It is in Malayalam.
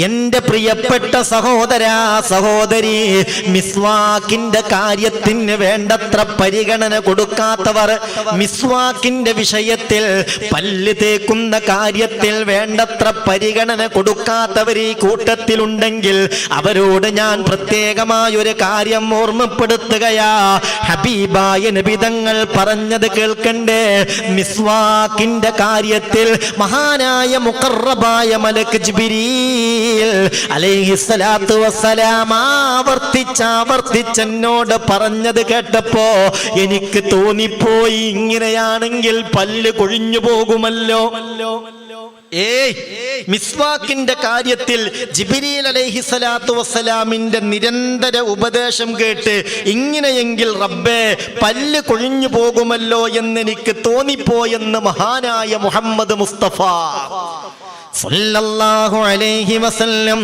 എന്റെ പ്രിയപ്പെട്ട സഹോദരാ സഹോദരി, മിസ്വാക്കിന്റെ കാര്യത്തിന് വേണ്ടത്ര പരിഗണന കൊടുക്കാത്തവർ, മിസ്വാക്കിന്റെ വിഷയത്തിൽ, പല്ല് തേക്കുന്ന കാര്യത്തിൽ വേണ്ടത്ര പരിഗണന കൊടുക്കാത്തവർ ഈ കൂട്ടത്തിലുണ്ടെങ്കിൽ അവരോട് ഞാൻ പ്രത്യേകമായൊരു കാര്യം ഓർമ്മപ്പെടുത്തുകയാ. ഹബീബായ നബി തങ്ങൾ പറഞ്ഞത് കേൾക്കണ്ടേ? മിസ്വാക്കിന്റെ കാര്യത്തിൽ മഹാനായ മുഖറബായ മലക്ക് ജിബ്രീൽ അലൈഹിസ്സലാത്തു വസ്സലാം ആവർത്തിച്ചെന്നോട് പറഞ്ഞത് കേട്ടപ്പോ എനിക്ക് തോന്നിപ്പോയി, ഇങ്ങനെയാണെങ്കിൽ പല്ല് കൊഴിഞ്ഞു പോകുമല്ലോ. മിസ്വാക്കിന്റെ കാര്യത്തിൽ ജിബ്രീൽ അലൈഹിസ്സലാത്തു വസ്സലാമിന്റെ നിരന്തര ഉപദേശം കേട്ട് ഇങ്ങനെയെങ്കിൽ റബ്ബേ പല്ല് കൊഴിഞ്ഞു പോകുമല്ലോ എന്നെനിക്ക് തോന്നിപ്പോയെന്ന് മഹാനായ മുഹമ്മദ് മുസ്തഫ സല്ലല്ലാഹു അലൈഹി വസല്ലം